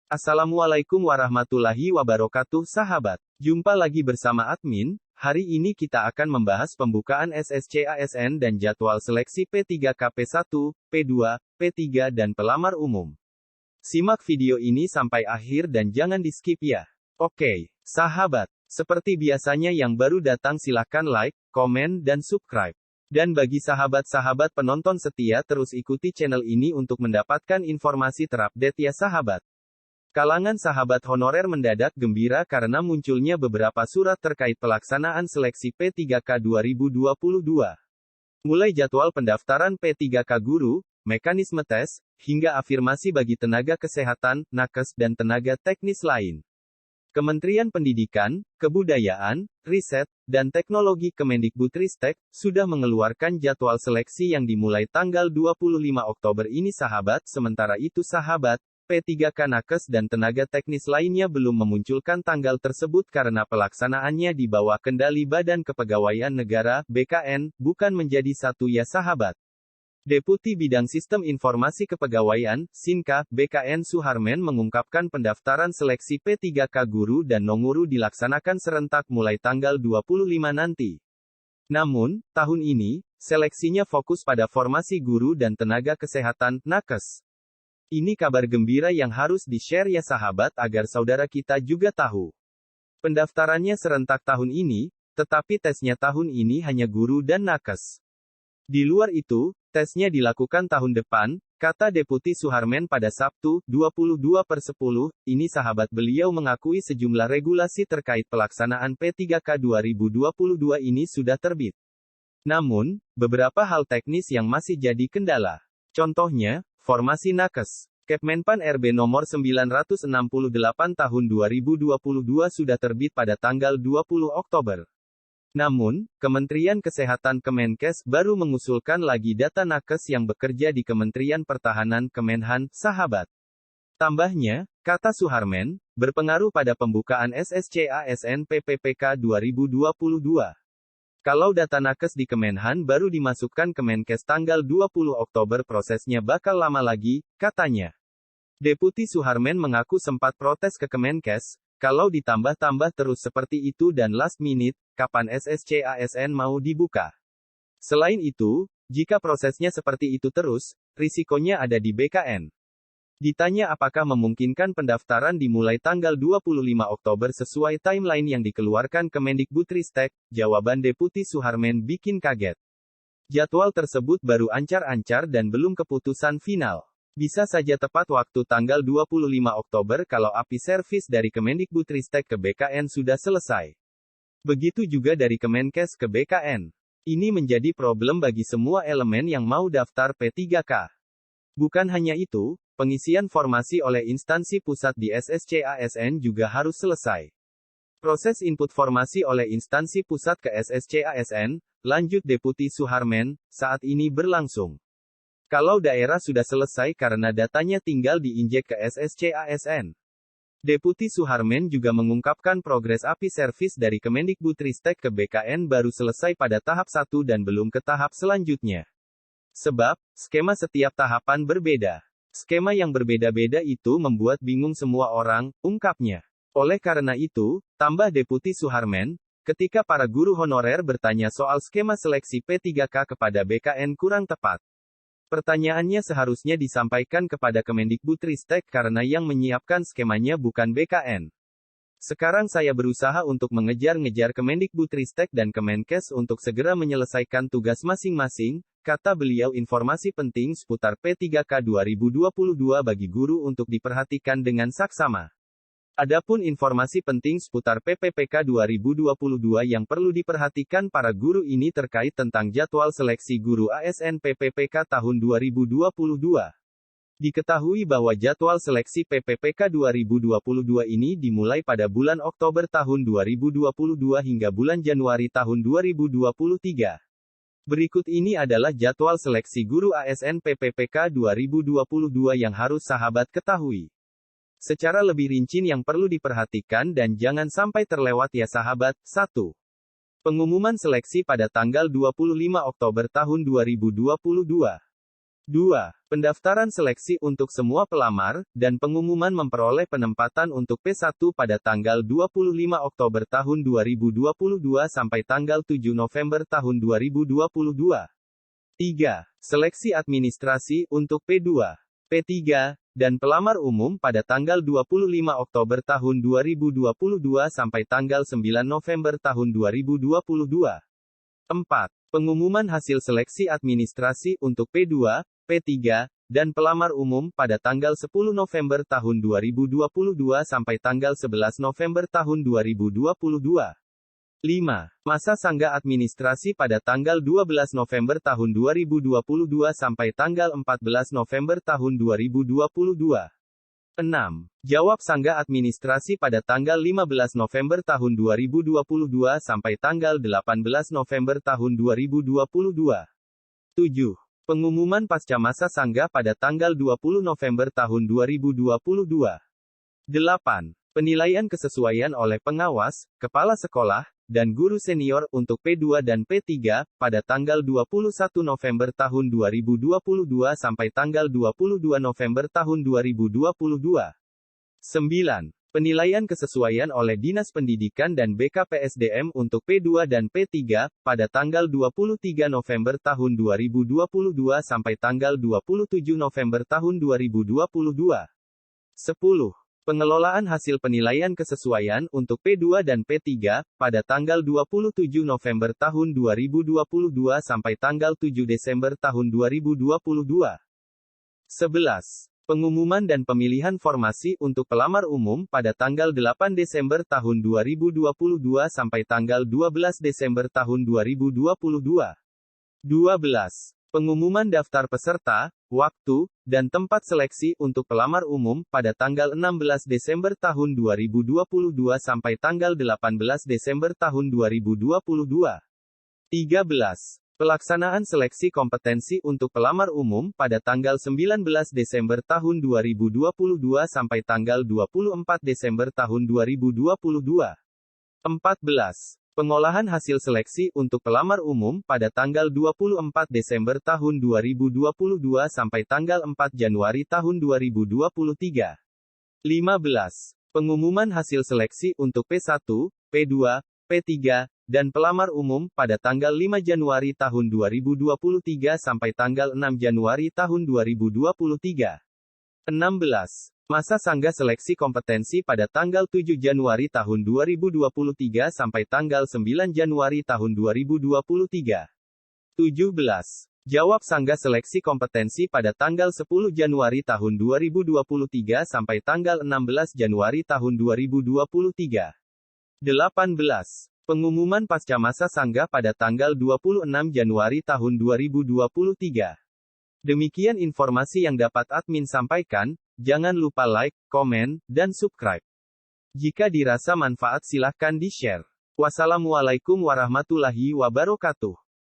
Assalamualaikum warahmatullahi wabarakatuh sahabat. Jumpa lagi bersama admin. Hari ini kita akan membahas pembukaan SSC-ASN dan jadwal seleksi P3K P1, P2, P3 dan pelamar umum. Simak video ini sampai akhir dan jangan di skip ya. Oke, sahabat. Seperti biasanya yang baru datang silahkan like, komen dan subscribe. Dan bagi sahabat-sahabat penonton setia terus ikuti channel ini untuk mendapatkan informasi terupdate ya sahabat. Kalangan sahabat honorer mendadak gembira karena munculnya beberapa surat terkait pelaksanaan seleksi P3K 2022. Mulai jadwal pendaftaran P3K guru, mekanisme tes, hingga afirmasi bagi tenaga kesehatan, nakes dan tenaga teknis lain. Kementerian Pendidikan, Kebudayaan, Riset, dan Teknologi Kemendikbudristek sudah mengeluarkan jadwal seleksi yang dimulai tanggal 25 Oktober ini sahabat. Sementara itu sahabat, P3K nakes dan tenaga teknis lainnya belum memunculkan tanggal tersebut karena pelaksanaannya di bawah kendali Badan Kepegawaian Negara, BKN, bukan menjadi satu ya sahabat. Deputi Bidang Sistem Informasi Kepegawaian, SINKA, BKN Suharmen mengungkapkan pendaftaran seleksi P3K guru dan non-guru dilaksanakan serentak mulai tanggal 25 nanti. Namun, tahun ini, seleksinya fokus pada formasi guru dan tenaga kesehatan, nakes. Ini kabar gembira yang harus di-share ya sahabat agar saudara kita juga tahu. Pendaftarannya serentak tahun ini, tetapi tesnya tahun ini hanya guru dan nakes. Di luar itu, tesnya dilakukan tahun depan, kata Deputi Suharmen pada Sabtu, 22/10, ini sahabat beliau mengakui sejumlah regulasi terkait pelaksanaan P3K 2022 ini sudah terbit. Namun, beberapa hal teknis yang masih jadi kendala. Contohnya, formasi nakes. Kepmenpan RB nomor 968 tahun 2022 sudah terbit pada tanggal 20 Oktober. Namun, Kementerian Kesehatan Kemenkes baru mengusulkan lagi data nakes yang bekerja di Kementerian Pertahanan Kemenhan, sahabat. Tambahnya, kata Suharmen, berpengaruh pada pembukaan SSC-ASN PPPK 2022. Kalau data nakes di Kemenhan baru dimasukkan Kemenkes tanggal 20 Oktober prosesnya bakal lama lagi, katanya. Deputi Suharmen mengaku sempat protes ke Kemenkes, kalau ditambah-tambah terus seperti itu dan last minute, kapan SSC-ASN mau dibuka? Selain itu, jika prosesnya seperti itu terus, risikonya ada di BKN. Ditanya apakah memungkinkan pendaftaran dimulai tanggal 25 Oktober sesuai timeline yang dikeluarkan Kemendikbudristek, jawaban Deputi Suharmen bikin kaget. Jadwal tersebut baru ancar-ancar dan belum keputusan final. Bisa saja tepat waktu tanggal 25 Oktober kalau API servis dari Kemendikbudristek ke BKN sudah selesai. Begitu juga dari Kemenkes ke BKN. Ini menjadi problem bagi semua elemen yang mau daftar P3K. Bukan hanya itu, pengisian formasi oleh instansi pusat di SSC-ASN juga harus selesai. Proses input formasi oleh instansi pusat ke SSC-ASN, lanjut Deputi Suharmen, saat ini berlangsung. Kalau daerah sudah selesai karena datanya tinggal diinjek ke SSC-ASN. Deputi Suharmen juga mengungkapkan progres API servis dari Kemendikbudristek ke BKN baru selesai pada tahap 1 dan belum ke tahap selanjutnya. Sebab, skema setiap tahapan berbeda. Skema yang berbeda-beda itu membuat bingung semua orang, ungkapnya. Oleh karena itu, tambah Deputi Suharmen, ketika para guru honorer bertanya soal skema seleksi P3K kepada BKN kurang tepat. Pertanyaannya seharusnya disampaikan kepada Kemendikbudristek karena yang menyiapkan skemanya bukan BKN. Sekarang saya berusaha untuk mengejar-ngejar Kemendikbudristek dan Kemenkes untuk segera menyelesaikan tugas masing-masing, kata beliau. Informasi penting seputar P3K 2022 bagi guru untuk diperhatikan dengan saksama. Adapun informasi penting seputar PPPK 2022 yang perlu diperhatikan para guru ini terkait tentang jadwal seleksi guru ASN PPPK tahun 2022. Diketahui bahwa jadwal seleksi PPPK 2022 ini dimulai pada bulan Oktober tahun 2022 hingga bulan Januari tahun 2023. Berikut ini adalah jadwal seleksi guru ASN PPPK 2022 yang harus sahabat ketahui. Secara lebih rinci yang perlu diperhatikan dan jangan sampai terlewat ya sahabat. 1. Pengumuman seleksi pada tanggal 25 Oktober tahun 2022. 2. Pendaftaran seleksi untuk semua pelamar, dan pengumuman memperoleh penempatan untuk P1 pada tanggal 25 Oktober tahun 2022 sampai tanggal 7 November tahun 2022. 3. Seleksi administrasi untuk P2, P3, dan pelamar umum pada tanggal 25 Oktober tahun 2022 sampai tanggal 9 November tahun 2022. 4. Pengumuman hasil seleksi administrasi untuk P2, P3, dan pelamar umum pada tanggal 10 November tahun 2022 sampai tanggal 11 November tahun 2022. 5. Masa sanggah administrasi pada tanggal 12 November tahun 2022 sampai tanggal 14 November tahun 2022. 6. Jawab sanggah administrasi pada tanggal 15 November tahun 2022 sampai tanggal 18 November tahun 2022. 7. Pengumuman pasca masa sanggah pada tanggal 20 November tahun 2022. 8. Penilaian kesesuaian oleh pengawas, kepala sekolah, dan guru senior untuk P2 dan P3 pada tanggal 21 November tahun 2022 sampai tanggal 22 November tahun 2022. 9. Penilaian kesesuaian oleh Dinas Pendidikan dan BKPSDM untuk P2 dan P3 pada tanggal 23 November tahun 2022 sampai tanggal 27 November tahun 2022. 10. Pengelolaan hasil penilaian kesesuaian untuk P2 dan P3 pada tanggal 27 November tahun 2022 sampai tanggal 7 Desember tahun 2022. 11. Pengumuman dan pemilihan formasi untuk pelamar umum pada tanggal 8 Desember tahun 2022 sampai tanggal 12 Desember tahun 2022. 12. Pengumuman daftar peserta, waktu, dan tempat seleksi untuk pelamar umum pada tanggal 16 Desember tahun 2022 sampai tanggal 18 Desember tahun 2022. 13. Pelaksanaan seleksi kompetensi untuk pelamar umum pada tanggal 19 Desember tahun 2022 sampai tanggal 24 Desember tahun 2022. 14. Pengolahan hasil seleksi untuk pelamar umum pada tanggal 24 Desember tahun 2022 sampai tanggal 4 Januari tahun 2023. 15. Pengumuman hasil seleksi untuk P1, P2, P3, dan pelamar umum pada tanggal 5 Januari tahun 2023 sampai tanggal 6 Januari tahun 2023. 16. Masa sanggah seleksi kompetensi pada tanggal 7 Januari tahun 2023 sampai tanggal 9 Januari tahun 2023. 17. Jawab sanggah seleksi kompetensi pada tanggal 10 Januari tahun 2023 sampai tanggal 16 Januari tahun 2023. 18. Pengumuman pasca masa sanggah pada tanggal 26 Januari tahun 2023. Demikian informasi yang dapat admin sampaikan. Jangan lupa like, komen, dan subscribe. Jika dirasa manfaat silahkan di-share. Wassalamualaikum warahmatullahi wabarakatuh.